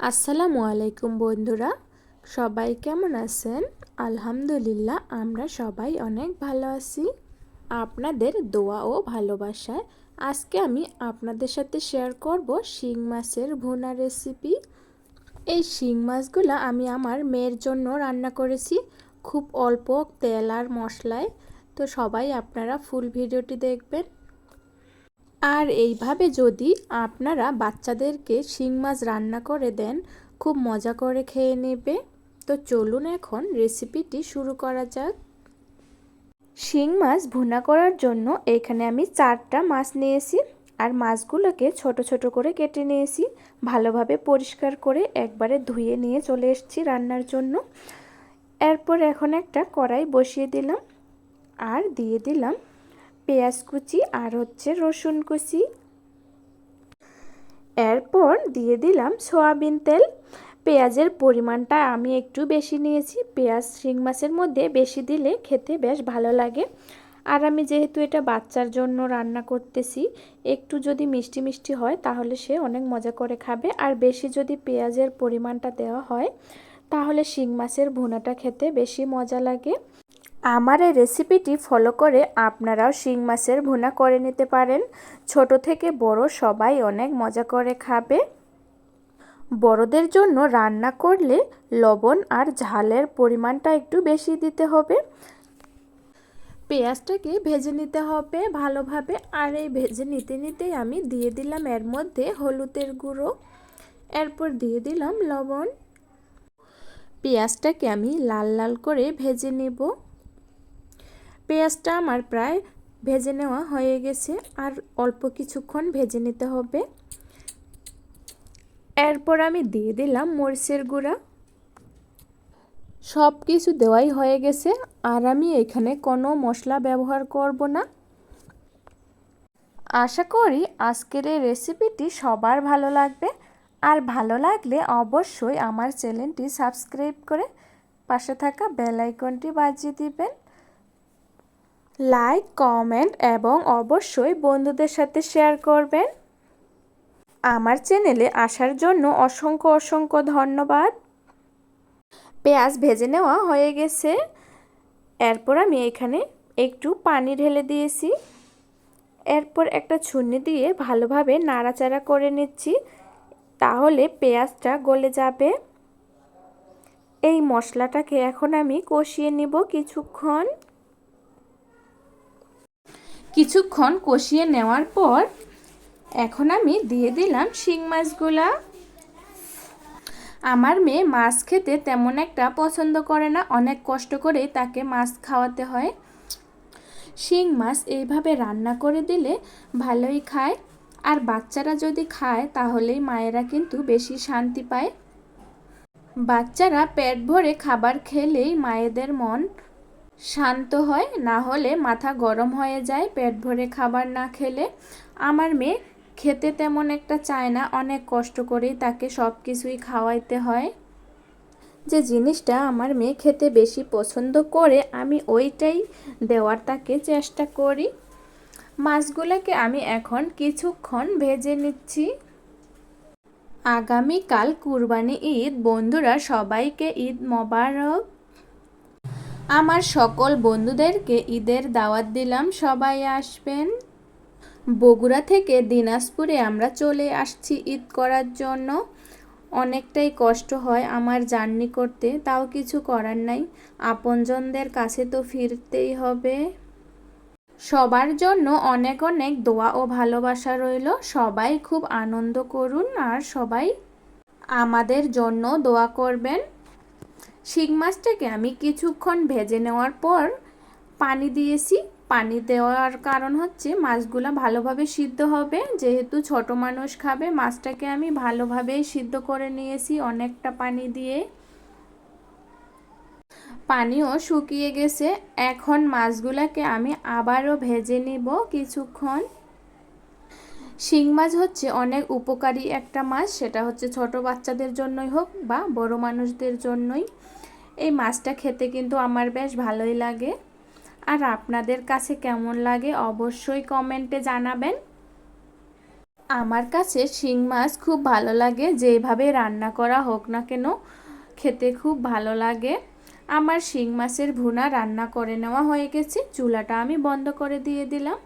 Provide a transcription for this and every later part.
আসসালামু আলাইকুম বন্ধুরা, সবাই কেমন আছেন? আলহামদুলিল্লাহ, আমরা সবাই অনেক ভালো আছি। আপনাদের দোয়া ও ভালোবাসায় আজকে আমি আপনাদের সাথে শেয়ার করব শিং মাছের ভুনা রেসিপি। এই শিং মাছগুলো আমি আমার মেয়ের জন্য রান্না করেছি খুব অল্প তেল আর মশলায়। তো সবাই আপনারা ফুল ভিডিওটি দেখবেন। আর এইভাবে যদি আপনারা বাচ্চাদেরকে শিং মাছ রান্না করে দেন, খুব মজা করে খেয়ে নেবে। তো চলুন এখন রেসিপিটি শুরু করা যাক। শিং মাছ ভুনা করার জন্য এখানে আমি 4টা মাছ নিয়েছি। আর মাছগুলোকে ছোট ছোট করে কেটে নিয়েছি, ভালোভাবে পরিষ্কার করে একবারে ধুয়ে নিয়ে চলে এসেছি রান্নার জন্য। এরপর এখন একটা কড়াই বসিয়ে দিলাম আর দিয়ে দিলাম পেঁয়াজ কুচি আর রসুন কুচি। এরপর দিয়ে দিলাম সয়াবিন তেল। পেঁয়াজের পরিমাণটা আমি একটু বেশি নিয়েছি, পেঁয়াজ শিং মাছের মধ্যে বেশি দিলে খেতে বেশ ভালো লাগে। আর আমি যেহেতু এটা বাচ্চার জন্য রান্না করতেছি, একটু যদি মিষ্টি মিষ্টি হয় তাহলে সে অনেক মজা করে খাবে। আর বেশি যদি পেঁয়াজের পরিমাণটা দেওয়া হয় তাহলে শিং মাছের ভুনাটা খেতে বেশি মজা লাগে। আমার এই রেসিপিটি ফলো করে আপনারাও শিং মাছের ভুনা করে নিতে পারেন। ছোট থেকে বড় সবাই অনেক মজা করে খাবে। বড়দের জন্য রান্না করলে লবণ আর ঝালের পরিমাণটা একটু বেশি দিতে হবে। পেঁয়াজটাকে ভেজে নিতে হবে ভালোভাবে। আর এই ভেজে নিতে নিতেই আমি দিয়ে দিলাম এর মধ্যে হলুদের গুঁড়ো, এরপর দিয়ে দিলাম লবণ। পেঁয়াজটাকে আমি লাল লাল করে ভেজে নেব। পেঁয়াজটা আমার প্রায় ভেজে নেওয়া হয়ে গেছে, আর অল্প কিছুক্ষণ ভেজে নিতে হবে। এরপর আমি দিয়ে দিলাম মরিচের গুঁড়া। সব কিছু দেওয়াই হয়ে গেছে, আর আমি এখানে কোনো মশলা ব্যবহার করব না। আশা করি আজকের এই রেসিপিটি সবার ভালো লাগবে। আর ভালো লাগলে অবশ্যই আমার চ্যানেলটি সাবস্ক্রাইব করে পাশে থাকা বেল আইকনটি বাজিয়ে দিবেন। লাইক, কমেন্ট এবং অবশ্যই বন্ধুদের সাথে শেয়ার করবেন। আমার চ্যানেলে আসার জন্য অসংখ্য অসংখ্য ধন্যবাদ। পেঁয়াজ ভেজে নেওয়া হয়ে গেছে। এরপর আমি এখানে একটু পানি ঢেলে দিয়েছি। এরপর একটা ছুরি দিয়ে ভালোভাবে নাড়াচাড়া করে নিচ্ছি, তাহলে পেঁয়াজটা গলে যাবে। এই মশলাটাকে এখন আমি কষিয়ে নিব কিছুক্ষণ কষিয়ে নেওয়ার পর এখন আমি দিয়ে দিলাম শিং মাছগুলা। আমার মেয়ে মাছ খেতে তেমন একটা পছন্দ করে না, অনেক কষ্ট করে তাকে মাছ খাওয়াতে হয়। শিং মাছ এইভাবে রান্না করে দিলে ভালোই খায়। আর বাচ্চারা যদি খায় তাহলেই মায়েরা কিন্তু বেশি শান্তি পায়। বাচ্চারা পেট ভরে খাবার খেলেই মায়েদের মন শান্ত হয়, না হলে মাথা গরম হয়ে যায় পেট ভরে খাবার না খেলে। আমার মেয়ে খেতে তেমন একটা চায় না, অনেক কষ্ট করেই তাকে সব কিছুই খাওয়াইতে হয়। যে জিনিসটা আমার মেয়ে খেতে বেশি পছন্দ করে আমি ওইটাই দেওয়ার তাকে চেষ্টা করি। মাছগুলোকে আমি এখন কিছুক্ষণ ভেজে নিচ্ছি। আগামীকাল কুরবানি ঈদ, বন্ধুরা সবাইকে ঈদ মোবারক। আমার সকল বন্ধুদেরকে ঈদের দাওয়াত দিলাম, সবাই আসবেন। বগুড়া থেকে দিনাজপুরে আমরা চলে আসছি ঈদ করার জন্য। অনেকটাই কষ্ট হয় আমার জার্নি করতে, তাও কিছু করার নাই, আপনজনদের কাছে তো ফিরতেই হবে। সবার জন্য অনেক অনেক দোয়া ও ভালোবাসা রইল। সবাই খুব আনন্দ করুন আর সবাই আমাদের জন্য দোয়া করবেন। শিং মাছটাকে আমি কিছুক্ষণ ভেজে নেওয়ার পর পানি দিয়েছি। পানি দেওয়ার কারণ হচ্ছে মাছগুলো ভালোভাবে সিদ্ধ হবে, যেহেতু ছোট মানুষ খাবে। মাছটাকে আমি ভালোভাবেই সিদ্ধ করে নিয়েছি অনেকটা পানি দিয়ে। পানিও শুকিয়ে গেছে। এখন মাছগুলোকে আমি আবারও ভেজে নিব কিছুক্ষণ। শিং মাছ হচ্ছে অনেক উপকারী একটা মাছ, সেটা হচ্ছে ছোট বাচ্চাদের জন্যই হোক বা বড় মানুষদের জন্যই। এই মাছটা খেতে কিন্তু আমার বেশ ভালোই লাগে। আর আপনাদের কাছে কেমন লাগে অবশ্যই কমেন্টে জানাবেন। আমার কাছে শিং মাছ খুব ভালো লাগে, যেভাবে রান্না করা হোক না কেন খেতে খুব ভালো লাগে। আমার শিং মাছের ভুনা রান্না করে নেওয়া হয়ে গেছে, চুলাটা আমি বন্ধ করে দিয়ে দিলাম।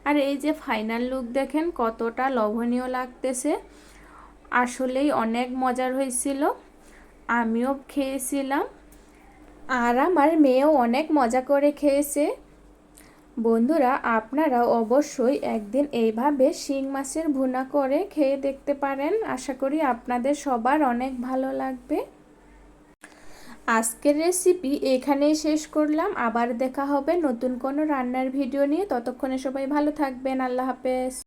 আর এই যে ফাইনাল লুক দেখেন কতটা লোভনীয় লাগতেছে, আসলেই অনেক মজার হয়েছিল। আমিও খেয়েছিলাম আর আমার মেয়েও অনেক মজা করে খেয়েছে। বন্ধুরা, আপনারাও অবশ্যই একদিন এইভাবে শিং মাছের ভুনা করে খেয়ে দেখতে পারেন, আশা করি আপনাদের সবার অনেক ভালো লাগবে। আজকের রেসিপি এখানেই শেষ করলাম, আবার দেখা হবে নতুন কোনো রান্নার ভিডিও নিয়ে। ততক্ষণে সবাই ভালো থাকবেন, আল্লাহ হাফেজ।